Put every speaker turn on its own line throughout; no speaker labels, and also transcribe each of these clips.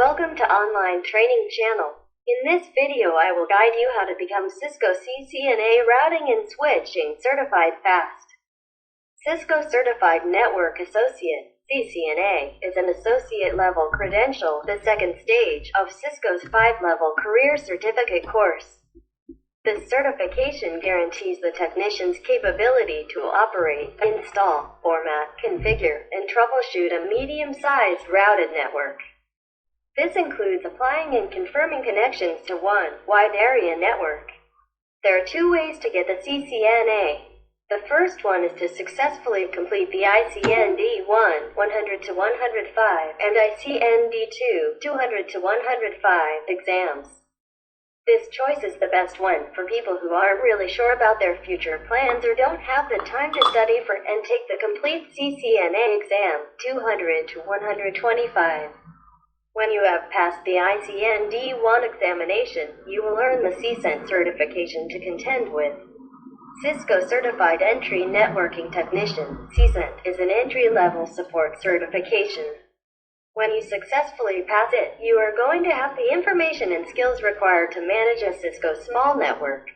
Welcome to Online Training Channel. In this video I will guide you how to become Cisco CCNA Routing and Switching Certified fast. Cisco Certified Network Associate, CCNA, is an associate-level credential, the second stage of Cisco's 5-level career certificate course. This certification guarantees the technician's capability to operate, install, format, configure, and troubleshoot a medium-sized routed network. This includes applying and confirming connections to one wide area network. There are two ways to get the CCNA. The first one is to successfully complete the ICND 1 100 to 105 and ICND 2 200 to 105 exams. This choice is the best one for people who aren't really sure about their future plans or don't have the time to study for and take the complete CCNA exam 200 to 125. When you have passed the ICND 1 examination, you will earn the CCNA certification to contend with. Cisco Certified Entry Networking Technician, CCNA, is an entry-level support certification. When you successfully pass it, you are going to have the information and skills required to manage a Cisco small network.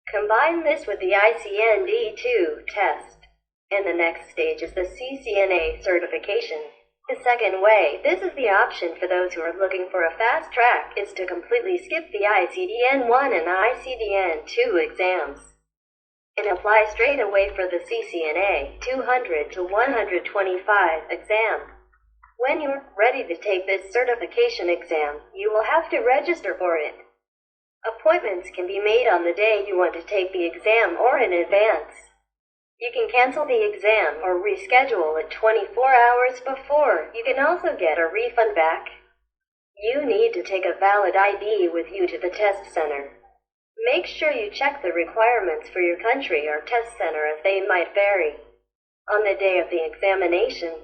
Combine this with the ICND 2 test, and the next stage is the CCNA certification. The second way, this is the option for those who are looking for a fast track, is to completely skip the ICDN 1 and ICDN 2 exams and apply straight away for the CCNA 200 to 125 exam. When you're ready to take this certification exam, you will have to register for it. Appointments can be made on the day you want to take the exam or in advance. You can cancel the exam or reschedule it 24 hours before. You can also get a refund back. You need to take a valid ID with you to the test center. Make sure you check the requirements for your country or test center as they might vary. On the day of the examination,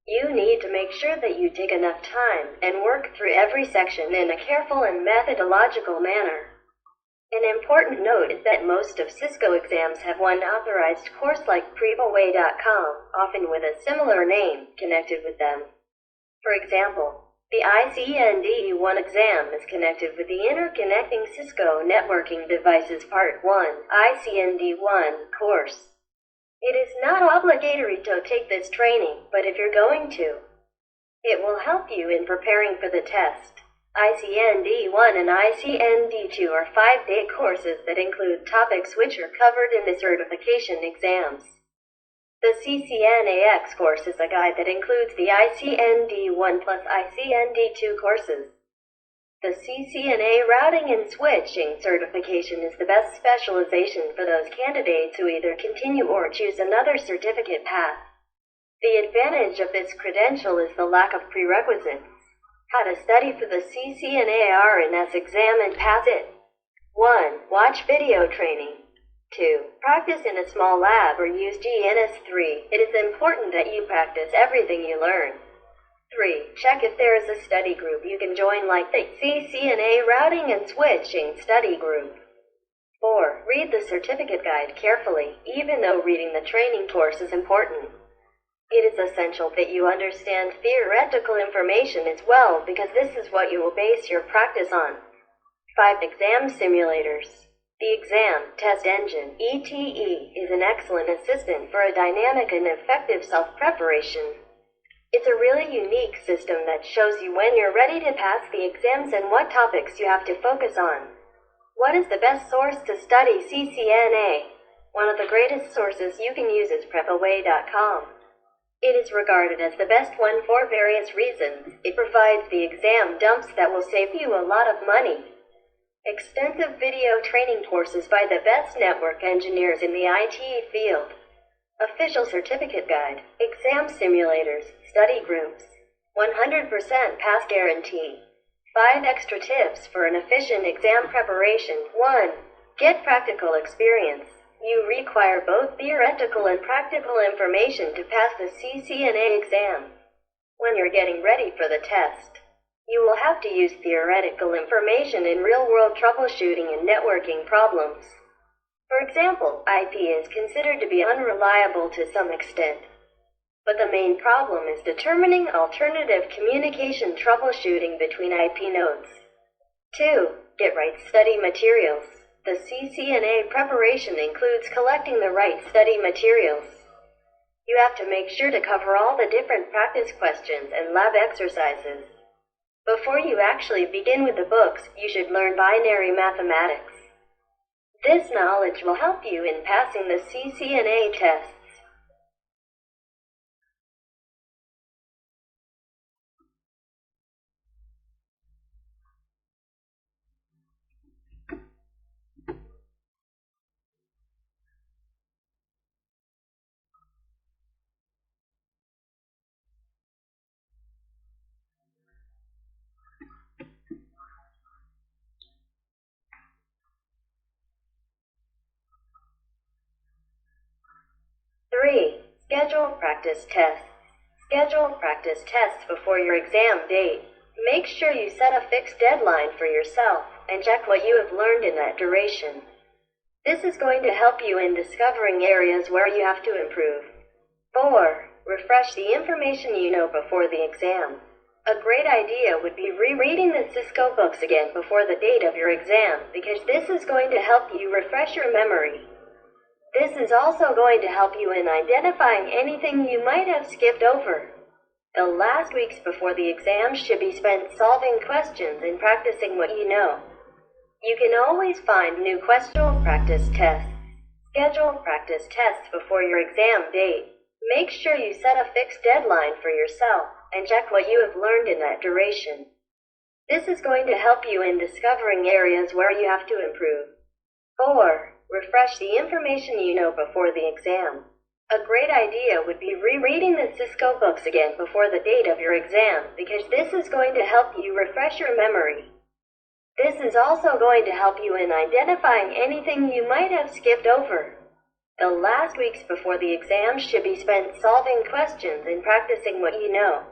you need to make sure that you take enough time and work through every section in a careful and methodological manner. An important note is that most of Cisco exams have one authorized course like prepaway.com, often with a similar name, connected with them. For example, the ICND 1 exam is connected with the Interconnecting Cisco Networking Devices Part 1, ICND 1 course. It is not obligatory to take this training, but if you're going to, it will help you in preparing for the test. ICND 1 and ICND 2 are 5-day courses that include topics which are covered in the certification exams. The CCNAX course is a guide that includes the ICND 1 plus ICND 2 courses. The CCNA Routing and Switching certification is the best specialization for those candidates who either continue or choose another certificate path. The advantage of this credential is the lack of prerequisites. How to study for the CCNA R&S exam and pass it. 1. Watch video training. 2. Practice in a small lab or use GNS3. It is important that you practice everything you learn. 3. Check if there is a study group you can join like the CCNA Routing and Switching study group. 4. Read the certificate guide carefully, even though reading the training course is important. It is essential that you understand theoretical information as well because this is what you will base your practice on. 5. Exam simulators. The Exam Test Engine, ETE, is an excellent assistant for a dynamic and effective self-preparation. It's a really unique system that shows you when you're ready to pass the exams and what topics you have to focus on. What is the best source to study CCNA? One of the greatest sources you can use is prepaway.com. It is regarded as the best one for various reasons. It provides the exam dumps that will save you a lot of money. Extensive video training courses by the best network engineers in the IT field. Official certificate guide, exam simulators, study groups, 100% pass guarantee. 5 extra tips for an efficient exam preparation. 1. Get practical experience. You require both theoretical and practical information to pass the CCNA exam. When you're getting ready for the test, you will have to use theoretical information in real-world troubleshooting and networking problems. For example, IP is considered to be unreliable to some extent. But the main problem is determining alternative communication troubleshooting between IP nodes. 2. Get right study materials. The CCNA preparation includes collecting the right study materials. You have to make sure to cover all the different practice questions and lab exercises. Before you actually begin with the books, you should learn binary mathematics. This knowledge will help you in passing the CCNA tests. Three, schedule practice tests. Schedule practice tests before your exam date. Make sure you set a fixed deadline for yourself and check what you have learned in that duration. This is going to help you in discovering areas where you have to improve. 4. Refresh the information you know before the exam. A great idea would be rereading the Cisco books again before the date of your exam, because this is going to help you refresh your memory. This is also going to help you in identifying anything you might have skipped over. The last weeks before the exam should be spent solving questions and practicing what you know. You can always find new question practice tests. Schedule practice tests before your exam date. Make sure you set a fixed deadline for yourself and check what you have learned in that duration. This is going to help you in discovering areas where you have to improve. 4. Refresh the information you know before the exam. A great idea would be rereading the Cisco books again before the date of your exam, because this is going to help you refresh your memory. This is also going to help you in identifying anything you might have skipped over. The last weeks before the exam should be spent solving questions and practicing what you know.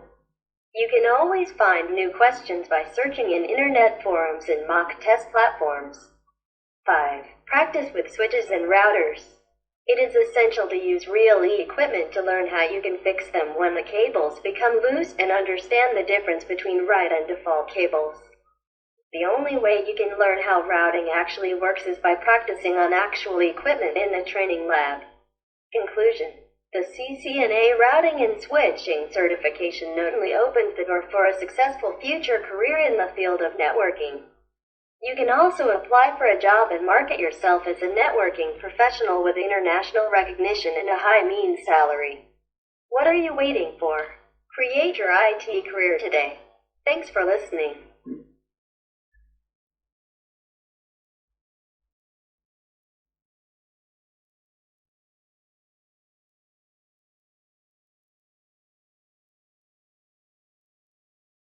You can always find new questions by searching in internet forums and mock test platforms. 5. Practice with switches and routers. It is essential to use real equipment to learn how you can fix them when the cables become loose and understand the difference between right and default cables. The only way you can learn how routing actually works is by practicing on actual equipment in the training lab. Conclusion. The CCNA routing and switching certification not only opens the door for a successful future career in the field of networking. You can also apply for a job and market yourself as a networking professional with international recognition and a high mean salary. What are you waiting for? Create your IT career today. Thanks for listening.